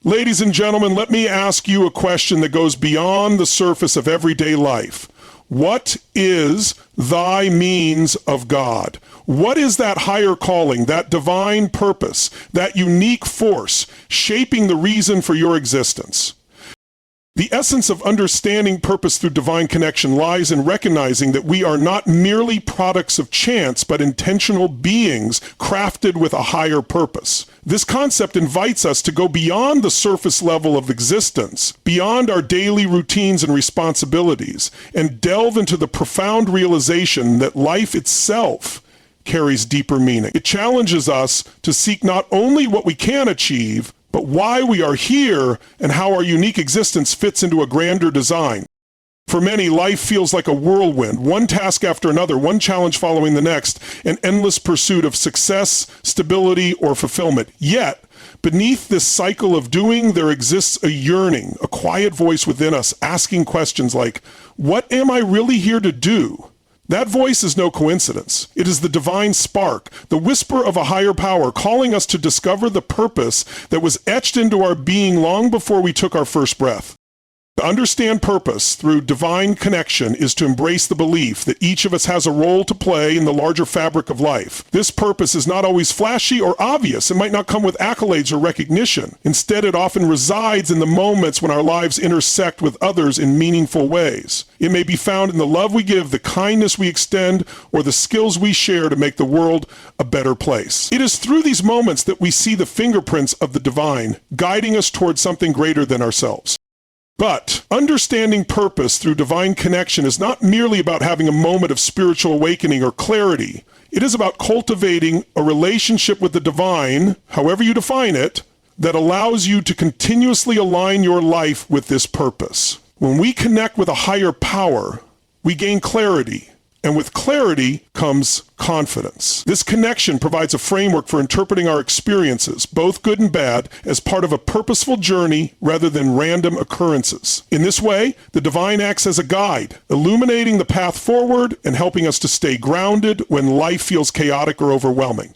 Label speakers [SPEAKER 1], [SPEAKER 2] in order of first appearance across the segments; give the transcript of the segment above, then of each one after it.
[SPEAKER 1] Ladies and gentlemen, let me ask you a question that goes beyond the surface of everyday life. What is thy means of God? What is that higher calling, that divine purpose, that unique force shaping the reason for your existence? The essence of understanding purpose through divine connection lies in recognizing that we are not merely products of chance, but intentional beings crafted with a higher purpose. This concept invites us to go beyond the surface level of existence, beyond our daily routines and responsibilities, and delve into the profound realization that life itself carries deeper meaning. It challenges us to seek not only what we can achieve, but why we are here and how our unique existence fits into a grander design. For many, life feels like a whirlwind, one task after another, one challenge following the next, an endless pursuit of success, stability, or fulfillment. Yet, beneath this cycle of doing, there exists a yearning, a quiet voice within us asking questions like, what am I really here to do? That voice is no coincidence. It is the divine spark, the whisper of a higher power calling us to discover the purpose that was etched into our being long before we took our first breath. To understand purpose through divine connection is to embrace the belief that each of us has a role to play in the larger fabric of life. This purpose is not always flashy or obvious. It might not come with accolades or recognition. Instead, it often resides in the moments when our lives intersect with others in meaningful ways. It may be found in the love we give, the kindness we extend, or the skills we share to make the world a better place. It is through these moments that we see the fingerprints of the divine, guiding us towards something greater than ourselves. But understanding purpose through divine connection is not merely about having a moment of spiritual awakening or clarity. It is about cultivating a relationship with the divine, however you define it, that allows you to continuously align your life with this purpose. When we connect with a higher power, we gain clarity. And with clarity comes confidence. This connection provides a framework for interpreting our experiences, both good and bad, as part of a purposeful journey rather than random occurrences. In this way, the divine acts as a guide, illuminating the path forward and helping us to stay grounded when life feels chaotic or overwhelming.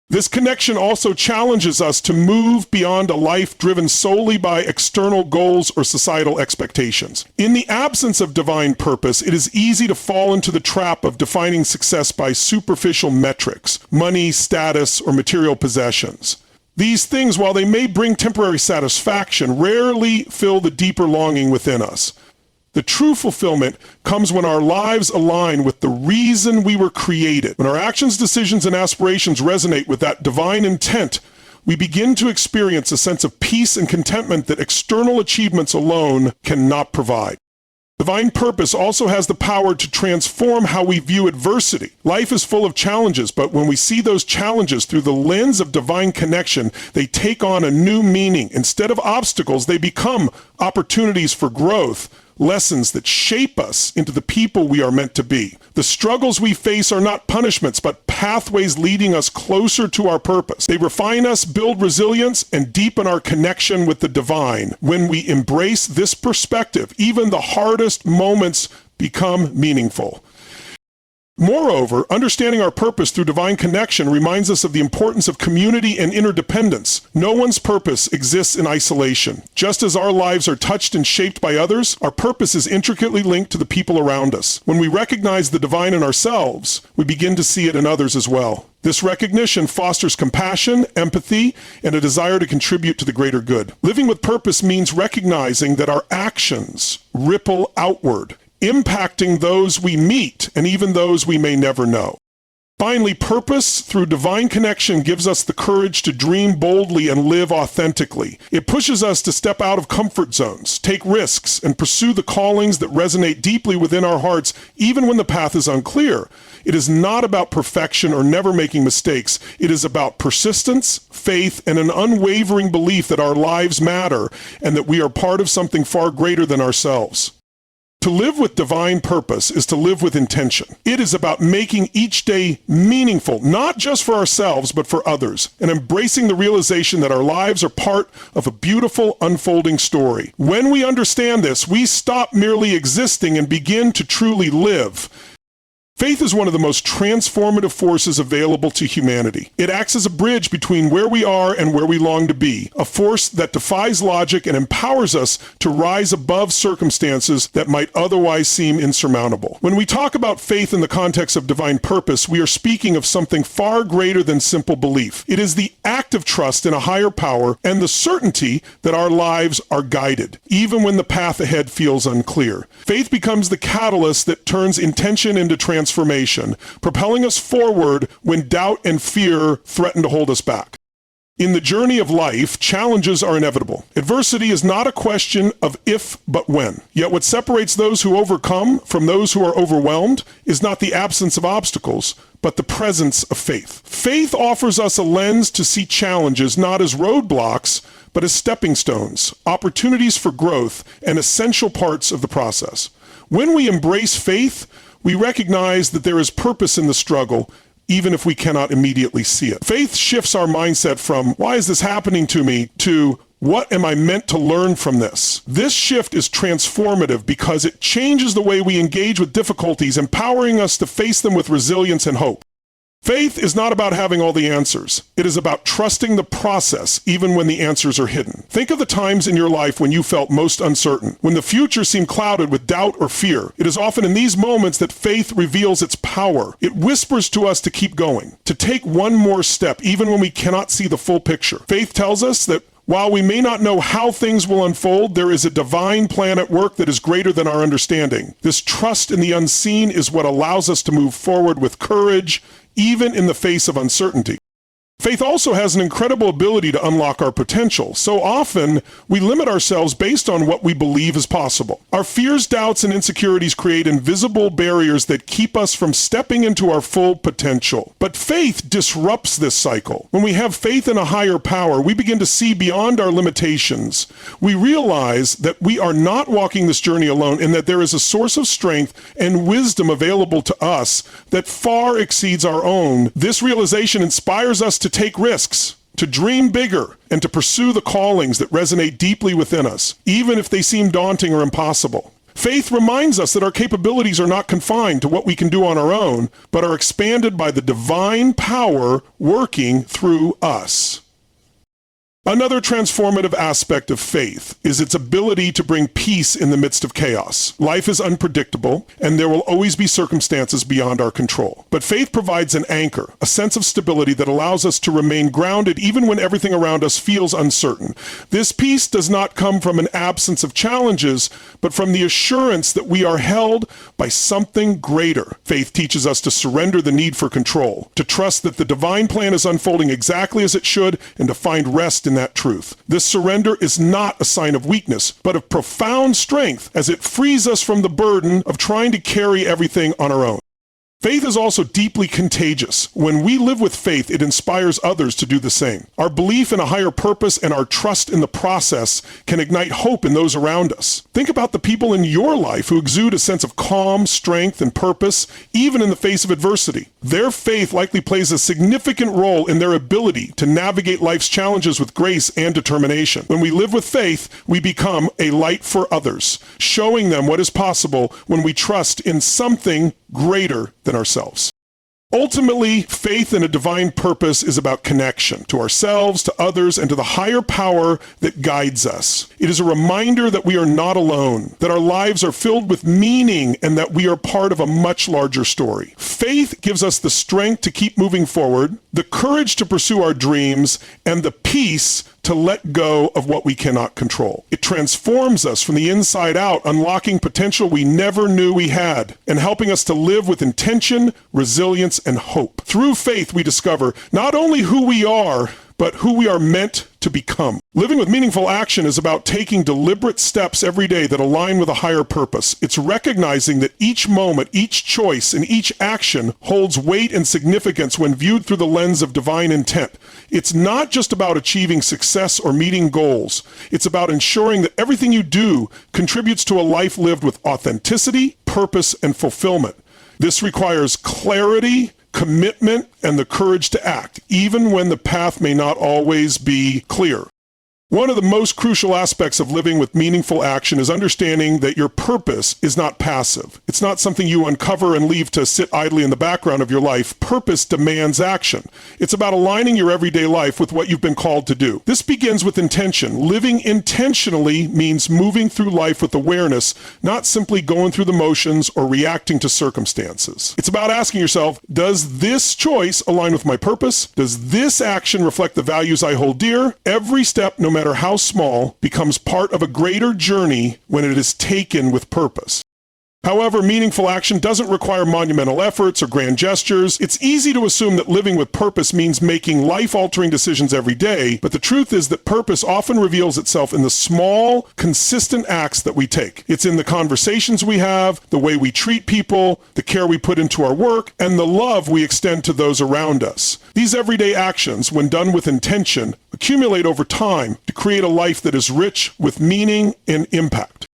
[SPEAKER 1] This connection also challenges us to move beyond a life driven solely by external goals or societal expectations. In the absence of divine purpose, it is easy to fall into the trap of defining success by superficial metrics, money, status, or material possessions. These things, while they may bring temporary satisfaction, rarely fill the deeper longing within us. The true fulfillment comes when our lives align with the reason we were created. When our actions, decisions, and aspirations resonate with that divine intent, we begin to experience a sense of peace and contentment that external achievements alone cannot provide. Divine purpose also has the power to transform how we view adversity. Life is full of challenges, but when we see those challenges through the lens of divine connection, they take on a new meaning. Instead of obstacles, they become opportunities for growth, lessons that shape us into the people we are meant to be. The struggles we face are not punishments, but pathways leading us closer to our purpose. They refine us, build resilience, and deepen our connection with the divine. When we embrace this perspective, even the hardest moments become meaningful. Moreover, understanding our purpose through divine connection reminds us of the importance of community and interdependence. No one's purpose exists in isolation. Just as our lives are touched and shaped by others, our purpose is intricately linked to the people around us. When we recognize the divine in ourselves, we begin to see it in others as well. This recognition fosters compassion, empathy, and a desire to contribute to the greater good. Living with purpose means recognizing that our actions ripple outward, impacting those we meet and even those we may never know. Finally, purpose through divine connection gives us the courage to dream boldly and live authentically. It pushes us to step out of comfort zones, take risks, and pursue the callings that resonate deeply within our hearts, even when the path is unclear. It is not about perfection or never making mistakes. It is about persistence, faith, and an unwavering belief that our lives matter and that we are part of something far greater than ourselves. To live with divine purpose is to live with intention. It is about making each day meaningful, not just for ourselves, but for others, and embracing the realization that our lives are part of a beautiful, unfolding story. When we understand this, we stop merely existing and begin to truly live. Faith is one of the most transformative forces available to humanity. It acts as a bridge between where we are and where we long to be, a force that defies logic and empowers us to rise above circumstances that might otherwise seem insurmountable. When we talk about faith in the context of divine purpose, we are speaking of something far greater than simple belief. It is the active trust in a higher power and the certainty that our lives are guided, even when the path ahead feels unclear. Faith becomes the catalyst that turns intention into transformation, propelling us forward when doubt and fear threaten to hold us back. In the journey of life, challenges are inevitable. Adversity is not a question of if, but when. Yet what separates those who overcome from those who are overwhelmed is not the absence of obstacles, but the presence of faith. Faith offers us a lens to see challenges not as roadblocks, but as stepping stones, opportunities for growth, and essential parts of the process. When we embrace faith, we recognize that there is purpose in the struggle, even if we cannot immediately see it. Faith shifts our mindset from, why is this happening to me, to, what am I meant to learn from this? This shift is transformative because it changes the way we engage with difficulties, empowering us to face them with resilience and hope. Faith is not about having all the answers. It is about trusting the process, even when the answers are hidden. Think of the times in your life when you felt most uncertain, when the future seemed clouded with doubt or fear. It is often in these moments that faith reveals its power. It whispers to us to keep going, to take one more step, even when we cannot see the full picture. Faith tells us that while we may not know how things will unfold, there is a divine plan at work that is greater than our understanding. This trust in the unseen is what allows us to move forward with courage, even in the face of uncertainty. Faith also has an incredible ability to unlock our potential. So often, we limit ourselves based on what we believe is possible. Our fears, doubts, and insecurities create invisible barriers that keep us from stepping into our full potential. But faith disrupts this cycle. When we have faith in a higher power, we begin to see beyond our limitations. We realize that we are not walking this journey alone and that there is a source of strength and wisdom available to us that far exceeds our own. This realization inspires us to take risks, to dream bigger, and to pursue the callings that resonate deeply within us, even if they seem daunting or impossible. Faith reminds us that our capabilities are not confined to what we can do on our own, but are expanded by the divine power working through us. Another transformative aspect of faith is its ability to bring peace in the midst of chaos. Life is unpredictable, and there will always be circumstances beyond our control. But faith provides an anchor, a sense of stability that allows us to remain grounded even when everything around us feels uncertain. This peace does not come from an absence of challenges, but from the assurance that we are held by something greater. Faith teaches us to surrender the need for control, to trust that the divine plan is unfolding exactly as it should, and to find rest in that truth. This surrender is not a sign of weakness, but of profound strength, as it frees us from the burden of trying to carry everything on our own. Faith is also deeply contagious. When we live with faith, it inspires others to do the same. Our belief in a higher purpose and our trust in the process can ignite hope in those around us. Think about the people in your life who exude a sense of calm, strength, and purpose, even in the face of adversity. Their faith likely plays a significant role in their ability to navigate life's challenges with grace and determination. When we live with faith, we become a light for others, showing them what is possible when we trust in something greater than ourselves. Ultimately, faith in a divine purpose is about connection to ourselves, to others, and to the higher power that guides us. It is a reminder that we are not alone, that our lives are filled with meaning, and that we are part of a much larger story. Faith gives us the strength to keep moving forward, the courage to pursue our dreams, and the peace to let go of what we cannot control. It transforms us from the inside out, unlocking potential we never knew we had, and helping us to live with intention, resilience, and hope. Through faith, we discover not only who we are, but who we are meant to become. Living with meaningful action is about taking deliberate steps every day that align with a higher purpose. It's recognizing that each moment, each choice, and each action holds weight and significance when viewed through the lens of divine intent. It's not just about achieving success or meeting goals. It's about ensuring that everything you do contributes to a life lived with authenticity, purpose, and fulfillment. This requires clarity, commitment, and the courage to act, even when the path may not always be clear. One of the most crucial aspects of living with meaningful action is understanding that your purpose is not passive. It's not something you uncover and leave to sit idly in the background of your life. Purpose demands action. It's about aligning your everyday life with what you've been called to do. This begins with intention. Living intentionally means moving through life with awareness, not simply going through the motions or reacting to circumstances. It's about asking yourself, does this choice align with my purpose? Does this action reflect the values I hold dear? Every step, no matter how small, becomes part of a greater journey when it is taken with purpose. However, meaningful action doesn't require monumental efforts or grand gestures. It's easy to assume that living with purpose means making life-altering decisions every day, but the truth is that purpose often reveals itself in the small, consistent acts that we take. It's in the conversations we have, the way we treat people, the care we put into our work, and the love we extend to those around us. These everyday actions, when done with intention, accumulate over time to create a life that is rich with meaning and impact.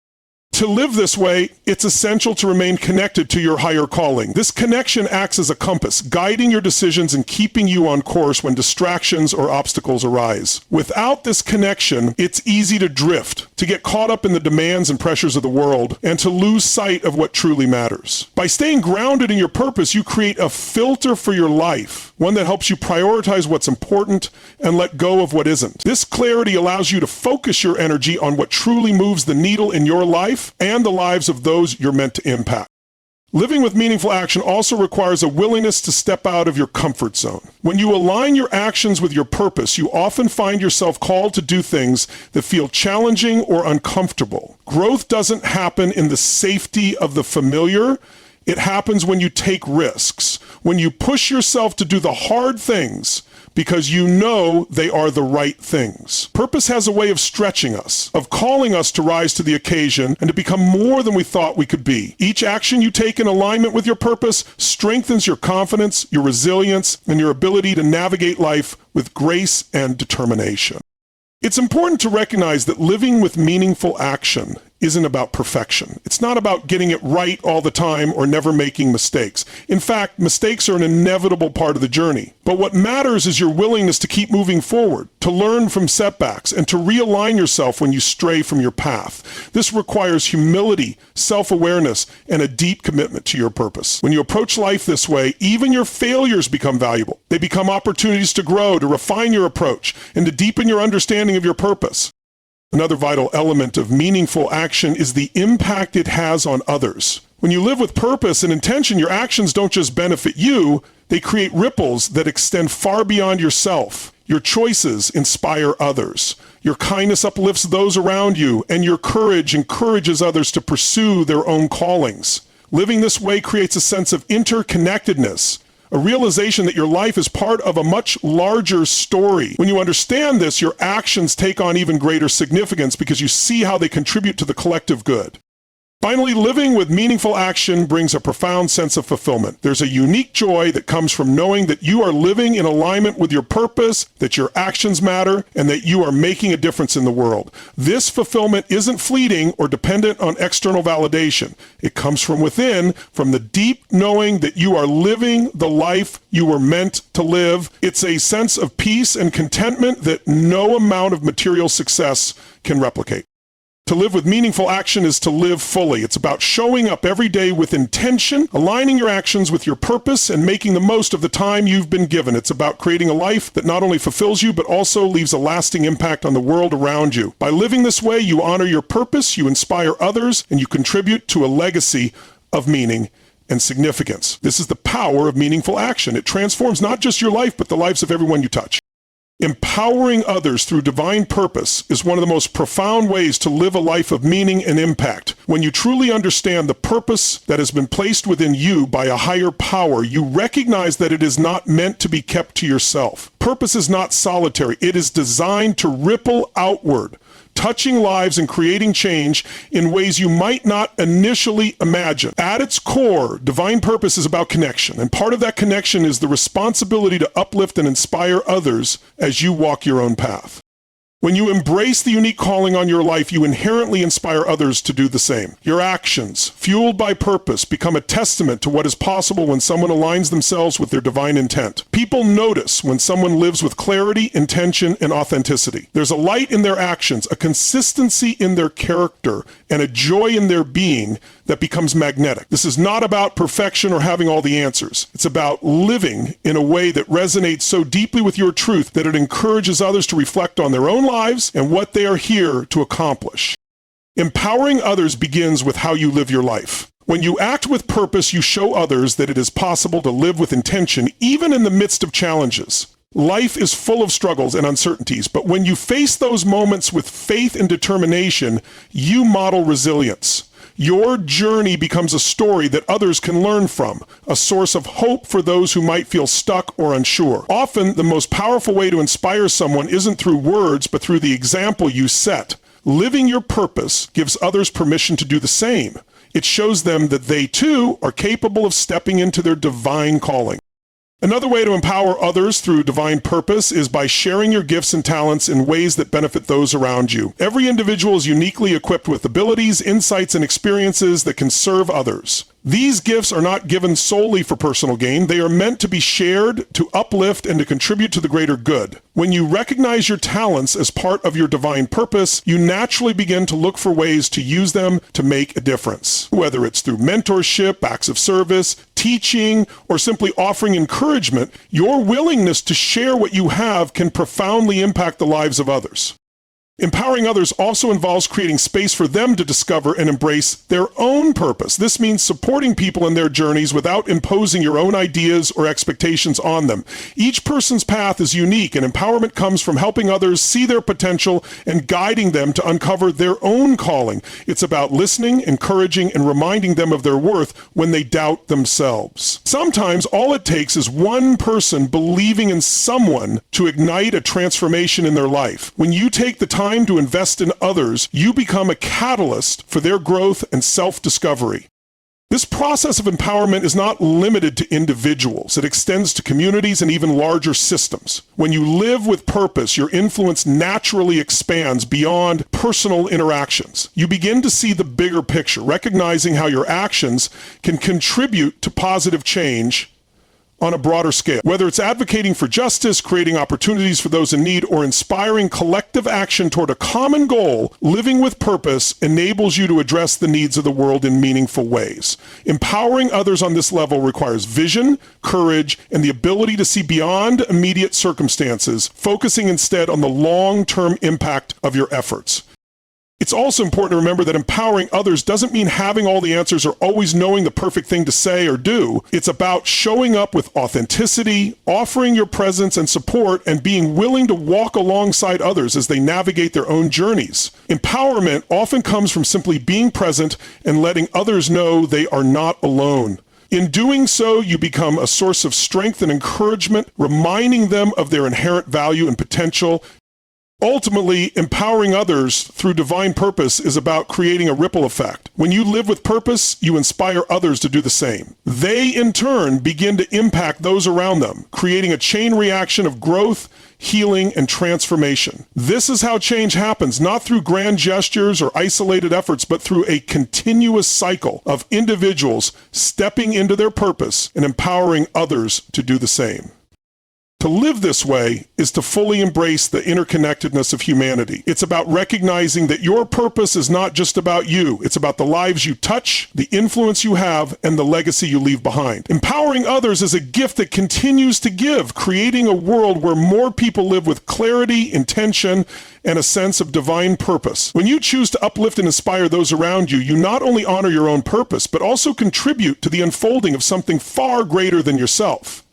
[SPEAKER 1] To live this way, it's essential to remain connected to your higher calling. This connection acts as a compass, guiding your decisions and keeping you on course when distractions or obstacles arise. Without this connection, it's easy to drift, to get caught up in the demands and pressures of the world, and to lose sight of what truly matters. By staying grounded in your purpose, you create a filter for your life, one that helps you prioritize what's important and let go of what isn't. This clarity allows you to focus your energy on what truly moves the needle in your life and the lives of those you're meant to impact. Living with meaningful action also requires a willingness to step out of your comfort zone. When you align your actions with your purpose, you often find yourself called to do things that feel challenging or uncomfortable. Growth doesn't happen in the safety of the familiar. It happens when you take risks, when you push yourself to do the hard things because you know they are the right things. Purpose has a way of stretching us, of calling us to rise to the occasion and to become more than we thought we could be. Each action you take in alignment with your purpose strengthens your confidence, your resilience, and your ability to navigate life with grace and determination. It's important to recognize that living with meaningful action isn't about perfection. It's not about getting it right all the time or never making mistakes. In fact, mistakes are an inevitable part of the journey. But what matters is your willingness to keep moving forward, to learn from setbacks, and to realign yourself when you stray from your path. This requires humility, self-awareness, and a deep commitment to your purpose. When you approach life this way, even your failures become valuable. They become opportunities to grow, to refine your approach, and to deepen your understanding of your purpose. Another vital element of meaningful action is the impact it has on others. When you live with purpose and intention, your actions don't just benefit you, they create ripples that extend far beyond yourself. Your choices inspire others. Your kindness uplifts those around you, and your courage encourages others to pursue their own callings. Living this way creates a sense of interconnectedness, a realization that your life is part of a much larger story. When you understand this, your actions take on even greater significance because you see how they contribute to the collective good. Finally, living with meaningful action brings a profound sense of fulfillment. There's a unique joy that comes from knowing that you are living in alignment with your purpose, that your actions matter, and that you are making a difference in the world. This fulfillment isn't fleeting or dependent on external validation. It comes from within, from the deep knowing that you are living the life you were meant to live. It's a sense of peace and contentment that no amount of material success can replicate. To live with meaningful action is to live fully. It's about showing up every day with intention, aligning your actions with your purpose, and making the most of the time you've been given. It's about creating a life that not only fulfills you, but also leaves a lasting impact on the world around you. By living this way, you honor your purpose, you inspire others, and you contribute to a legacy of meaning and significance. This is the power of meaningful action. It transforms not just your life, but the lives of everyone you touch. Empowering others through divine purpose is one of the most profound ways to live a life of meaning and impact. When you truly understand the purpose that has been placed within you by a higher power, you recognize that it is not meant to be kept to yourself. Purpose is not solitary. It is designed to ripple outward, touching lives and creating change in ways you might not initially imagine. At its core, divine purpose is about connection, and part of that connection is the responsibility to uplift and inspire others as you walk your own path. When you embrace the unique calling on your life, you inherently inspire others to do the same. Your actions, fueled by purpose, become a testament to what is possible when someone aligns themselves with their divine intent. People notice when someone lives with clarity, intention, and authenticity. There's a light in their actions, a consistency in their character, and a joy in their being that becomes magnetic. This is not about perfection or having all the answers. It's about living in a way that resonates so deeply with your truth that it encourages others to reflect on their own lives and what they are here to accomplish. Empowering others begins with how you live your life. When you act with purpose, you show others that it is possible to live with intention, even in the midst of challenges. Life is full of struggles and uncertainties, but when you face those moments with faith and determination, you model resilience. Your journey becomes a story that others can learn from, a source of hope for those who might feel stuck or unsure. Often, the most powerful way to inspire someone isn't through words, but through the example you set. Living your purpose gives others permission to do the same. It shows them that they too are capable of stepping into their divine calling. Another way to empower others through divine purpose is by sharing your gifts and talents in ways that benefit those around you. Every individual is uniquely equipped with abilities, insights, and experiences that can serve others. These gifts are not given solely for personal gain. They are meant to be shared, to uplift, and to contribute to the greater good. When you recognize your talents as part of your divine purpose, you naturally begin to look for ways to use them to make a difference. Whether it's through mentorship, acts of service, teaching, or simply offering encouragement, your willingness to share what you have can profoundly impact the lives of others. Empowering others also involves creating space for them to discover and embrace their own purpose. This means supporting people in their journeys without imposing your own ideas or expectations on them. Each person's path is unique, and empowerment comes from helping others see their potential and guiding them to uncover their own calling. It's about listening, encouraging, and reminding them of their worth when they doubt themselves. Sometimes all it takes is one person believing in someone to ignite a transformation in their life. When you take the time to invest in others, you become a catalyst for their growth and self-discovery. This process of empowerment is not limited to individuals. It extends to communities and even larger systems. When you live with purpose, your influence naturally expands beyond personal interactions. You begin to see the bigger picture, recognizing how your actions can contribute to positive change on a broader scale. Whether it's advocating for justice, creating opportunities for those in need, or inspiring collective action toward a common goal, living with purpose enables you to address the needs of the world in meaningful ways. Empowering others on this level requires vision, courage, and the ability to see beyond immediate circumstances, focusing instead on the long-term impact of your efforts. It's also important to remember that empowering others doesn't mean having all the answers or always knowing the perfect thing to say or do. It's about showing up with authenticity, offering your presence and support, and being willing to walk alongside others as they navigate their own journeys. Empowerment often comes from simply being present and letting others know they are not alone. In doing so, you become a source of strength and encouragement, reminding them of their inherent value and potential. Ultimately, empowering others through divine purpose is about creating a ripple effect. When you live with purpose, you inspire others to do the same. They, in turn, begin to impact those around them, creating a chain reaction of growth, healing, and transformation. This is how change happens, not through grand gestures or isolated efforts, but through a continuous cycle of individuals stepping into their purpose and empowering others to do the same. To live this way is to fully embrace the interconnectedness of humanity. It's about recognizing that your purpose is not just about you. It's about the lives you touch, the influence you have, and the legacy you leave behind. Empowering others is a gift that continues to give, creating a world where more people live with clarity, intention, and a sense of divine purpose. When you choose to uplift and inspire those around you, you not only honor your own purpose, but also contribute to the unfolding of something far greater than yourself.